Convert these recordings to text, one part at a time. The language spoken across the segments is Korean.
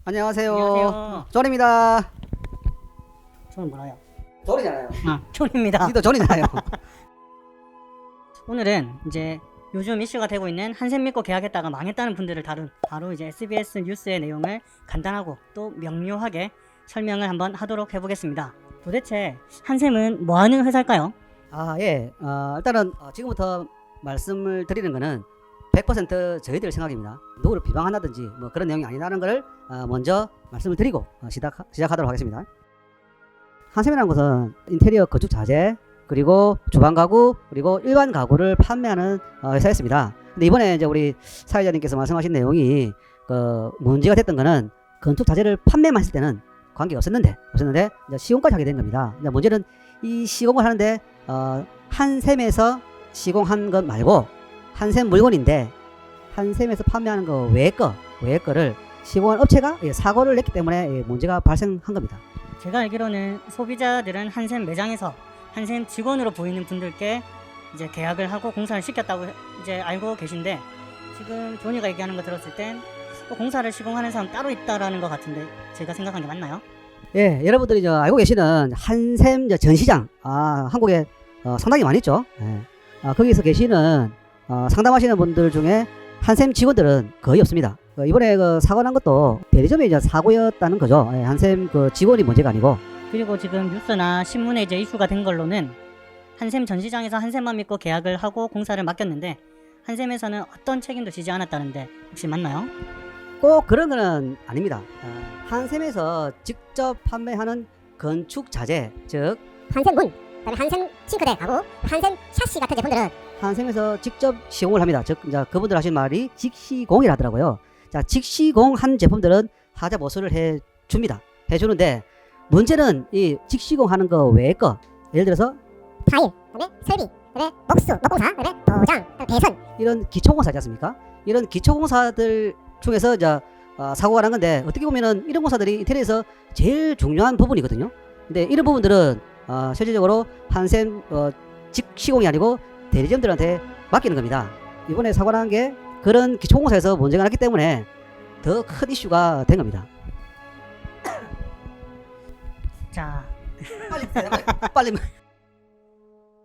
안녕하세요. 안녕하세요. 존입니다. 저는 뭐라요? 존이잖아요. 존입니다. 니도 존이잖아요. 오늘은 이제 요즘 이슈가 되고 있는 한샘 믿고 계약했다가 망했다는 분들을 다룬 바로 이제 SBS 뉴스의 내용을 간단하고 또 명료하게 설명을 한번 하도록 해보겠습니다. 도대체 한샘은 뭐 하는 회사일까요? 예. 일단은 지금부터 말씀을 드리는 거는 100% 저희들 생각입니다. 누구를 비방한다든지 뭐 그런 내용이 아니라는 것을 먼저 말씀을 드리고 시작하도록 하겠습니다. 한샘이라는 것은 인테리어 건축 자재 그리고 주방 가구 그리고 일반 가구를 판매하는 회사였습니다. 근데 이번에 이제 우리 사회자님께서 말씀하신 내용이 문제가 됐던 거는 건축 자재를 판매만 했을 때는 관계가 없었는데 이제 시공까지 하게 된 겁니다. 이제 문제는 이 시공을 하는데 한샘에서 시공한 것 말고 한샘 물건인데 한샘에서 판매하는 거 외의 거를 시공한 업체가 사고를 냈기 때문에 문제가 발생한 겁니다. 제가 알기로는 소비자들은 한샘 매장에서 한샘 직원으로 보이는 분들께 이제 계약을 하고 공사를 시켰다고 이제 알고 계신데, 지금 조니가 얘기하는 거 들었을 땐 또 공사를 시공하는 사람 따로 있다라는 것 같은데 제가 생각한 게 맞나요? 예, 여러분들이 알고 계시는 한샘 전시장, 한국에 상당히 많이 있죠. 예. 거기서 계시는 상담하시는 분들 중에 한샘 직원들은 거의 없습니다. 이번에 사고 난 것도 대리점의 이제 사고였다는 거죠. 예, 한샘 직원이 문제가 아니고. 그리고 지금 뉴스나 신문에 이제 이슈가 된 걸로는 한샘 전시장에서 한샘만 믿고 계약을 하고 공사를 맡겼는데 한샘에서는 어떤 책임도 지지 않았다는데 혹시 맞나요? 꼭 그런 거는 아닙니다. 한샘에서 직접 판매하는 건축 자재, 즉 한샘 문, 그다음에 한샘 싱크대 가구, 한샘 샤시 같은 제품들은 한샘에서 직접 시공을 합니다. 즉 이제 그분들 하신 말이 직시공이라 하더라고요. 자, 직시공한 제품들은 하자 보수를 해주는데 문제는 이 직시공하는 거 외의 거, 예를 들어서 타일, 그다음에 설비, 그다음에 목수, 목공사, 그다음에 도장, 그다음에 배선 이런 기초공사지 않습니까? 이런 기초공사들 중에서 이제 사고가 난 건데 어떻게 보면은 이런 공사들이 인테리어에서 제일 중요한 부분이거든요. 근데 이런 부분들은 실질적으로 한샘 직시공이 아니고 대리점들한테 맡기는 겁니다. 이번에 사고 난 게 그런 기초공사에서 문제가 났기 때문에 더 큰 이슈가 된 겁니다. 자, 빨리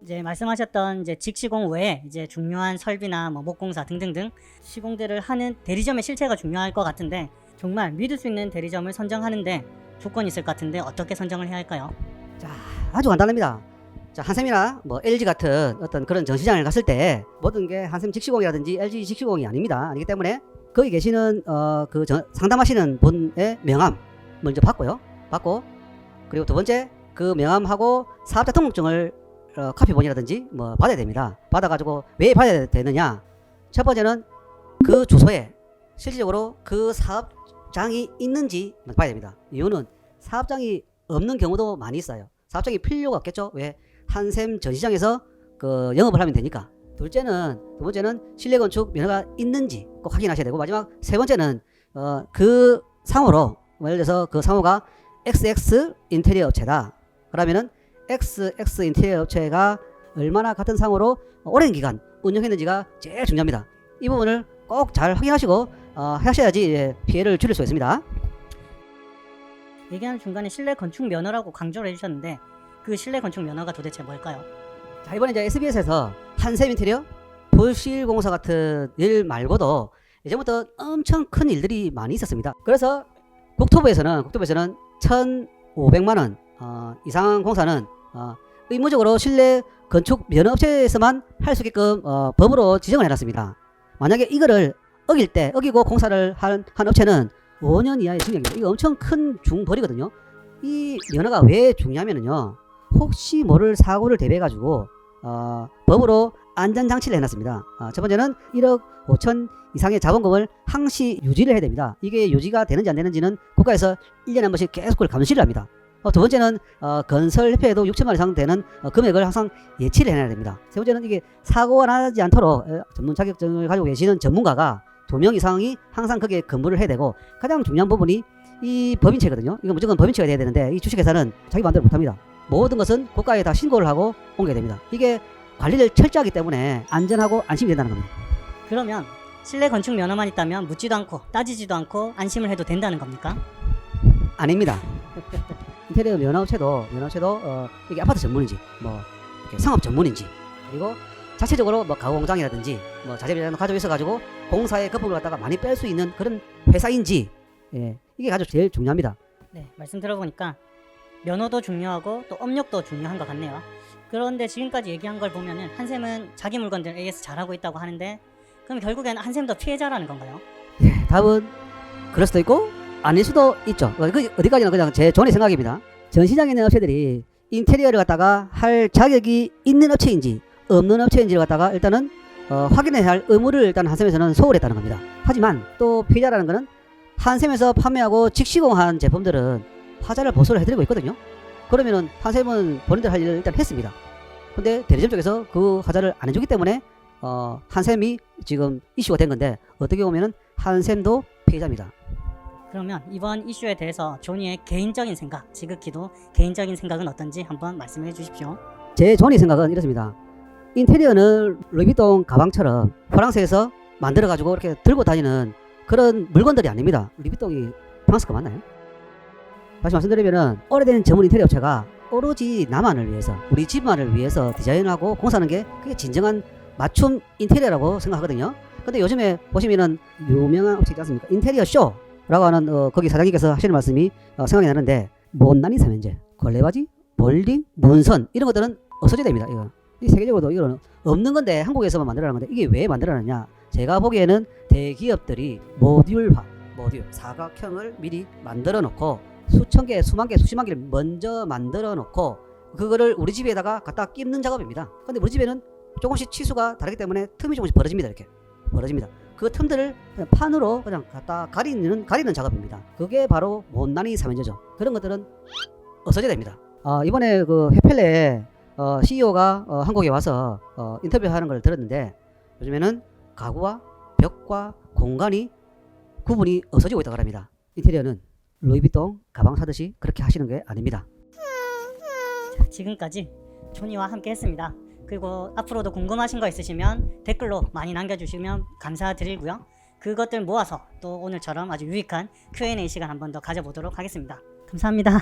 이제 말씀하셨던 이제 직시공 외에 이제 중요한 설비나 뭐 목공사 등등등 시공들을 하는 대리점의 실체가 중요할 것 같은데, 정말 믿을 수 있는 대리점을 선정하는데 조건이 있을 것 같은데 어떻게 선정을 해야 할까요? 자, 아주 간단합니다. 자, 한샘이나 뭐 LG 같은 어떤 그런 전시장을 갔을 때 모든 게 한샘 직시공이라든지 LG 직시공이 아니기 때문에 거기 계시는 상담하시는 분의 명함 먼저 받고 그리고 두 번째 그 명함하고 사업자 등록증을 카피본이라든지 뭐 받아야 됩니다. 받아가지고 왜 받아야 되느냐? 첫 번째는 그 주소에 실질적으로 그 사업장이 있는지 봐야 됩니다. 이유는 사업장이 없는 경우도 많이 있어요. 사업장이 필요가 없겠죠. 왜? 한샘 전시장에서 영업을 하면 되니까. 두 번째는 실내건축 면허가 있는지 꼭 확인하셔야 되고, 마지막 세 번째는 그 상호로, 예를 들어서 그 상호가 XX 인테리어 업체다. 그러면은 XX 인테리어 업체가 얼마나 같은 상호로 오랜 기간 운영했는지가 제일 중요합니다. 이 부분을 꼭 잘 확인하시고 하셔야지 피해를 줄일 수 있습니다. 얘기하는 중간에 실내 건축 면허라고 강조를 해주셨는데 그 실내 건축 면허가 도대체 뭘까요? 자, 이번에 이제 SBS에서 한샘 인테리어 부실공사 같은 일 말고도 예전부터 엄청 큰 일들이 많이 있었습니다. 그래서 국토부에서는 1,500만 원 이상 공사는 의무적으로 실내 건축 면허업체에서만 할 수 있게끔 법으로 지정을 해놨습니다. 만약에 이거를 어기고 공사를 한 업체는 5년 이하의 징역입니다. 이거 엄청 큰 중벌이거든요. 이 면허가 왜 중요하면요, 혹시 모를 사고를 대비해가지고 법으로 안전장치를 해놨습니다. 첫 번째는 1억 5천 이상의 자본금을 항시 유지를 해야 됩니다. 이게 유지가 되는지 안 되는지는 국가에서 1년에 한 번씩 계속 그걸 감시를 합니다. 두 번째는 건설협회에도 6천만 원 이상 되는 금액을 항상 예치를 해놔야 됩니다. 세 번째는 이게 사고가 나지 않도록 전문 자격증을 가지고 계시는 전문가가 2명 이상이 항상 거기에 근무를 해야 되고, 가장 중요한 부분이 이 법인체거든요. 이거 무조건 법인체가 돼야 되는데 이 주식회사는 자기 마음대로 못합니다. 모든 것은 국가에 다 신고를 하고 옮겨야 됩니다. 이게 관리를 철저하기 때문에 안전하고 안심이 된다는 겁니다. 그러면 실내 건축 면허만 있다면 묻지도 않고 따지지도 않고 안심을 해도 된다는 겁니까? 아닙니다. 인테리어 면허업체도 이게 아파트 전문인지 뭐 이렇게 상업 전문인지 그리고 자체적으로 뭐 가구 공장이라든지 뭐 자재비라도 가지고 있어가지고 공사의 거품을 갖다가 많이 뺄 수 있는 그런 회사인지 이게 가장 제일 중요합니다. 네, 말씀 들어보니까 면허도 중요하고 또 업력도 중요한 것 같네요. 그런데 지금까지 얘기한 걸 보면은 한샘은 자기 물건들 AS 잘하고 있다고 하는데 그럼 결국에는 한샘도 피해자라는 건가요? 답은 그럴 수도 있고 아닐 수도 있죠. 그 어디까지나 그냥 제 존의 생각입니다. 전 시장에 있는 업체들이 인테리어를 갖다가 할 자격이 있는 업체인지 없는 업체인지를 갖다가 일단은 확인해야 할 의무를 일단 한샘에서는 소홀했다는 겁니다. 하지만 또 피해자라는 것은 한샘에서 판매하고 직시공한 제품들은 하자를 보수를 해드리고 있거든요. 그러면은 한샘은 본인들 할 일을 일단 했습니다. 근데 대리점 쪽에서 그 하자를 안 해주기 때문에 한샘이 지금 이슈가 된 건데 어떻게 보면은 한샘도 피해자입니다. 그러면 이번 이슈에 대해서 조니의 개인적인 생각, 지극히도 개인적인 생각은 어떤지 한번 말씀해 주십시오. 제 존의 생각은 이렇습니다. 인테리어는 루이비통 가방처럼 프랑스에서 만들어가지고 이렇게 들고 다니는 그런 물건들이 아닙니다. 루이비통이 프랑스가 맞나요? 다시 말씀드리면은 오래된 전문 인테리어 업체가 오로지 나만을 위해서 우리 집만을 위해서 디자인하고 공사하는 게 그게 진정한 맞춤 인테리어라고 생각하거든요. 근데 요즘에 보시면은 유명한 업체 있지 않습니까? 인테리어 쇼라고 하는 거기 사장님께서 하시는 말씀이 생각이 나는데 못난이 삼연제, 걸레바지, 볼딩, 문선 이런 것들은 없어져야 됩니다. 이거 이 세계적으로도 이거는 없는 건데 한국에서만 만들어내는 건데 이게 왜 만들어내느냐? 제가 보기에는 대기업들이 모듈 사각형을 미리 만들어 놓고 수천 개, 수만 개, 수십만 개를 먼저 만들어 놓고 그거를 우리 집에다가 갖다 끼는 작업입니다. 근데 우리 집에는 조금씩 치수가 다르기 때문에 틈이 조금씩 벌어집니다. 이렇게 벌어집니다. 그 틈들을 그냥 판으로 그냥 갖다 가리는 작업입니다. 그게 바로 못난이 삼연제죠. 그런 것들은 없어져야 됩니다. 이번에 그 헤펠레 CEO가 한국에 와서 인터뷰하는 걸 들었는데 요즘에는 가구와 벽과 공간이 구분이 없어지고 있다고 합니다. 인테리어는 루이비통 가방 사듯이 그렇게 하시는 게 아닙니다. 자, 지금까지 조니와 함께 했습니다. 그리고 앞으로도 궁금하신 거 있으시면 댓글로 많이 남겨주시면 감사드리고요. 그것들 모아서 또 오늘처럼 아주 유익한 Q&A 시간 한 번 더 가져보도록 하겠습니다. 감사합니다.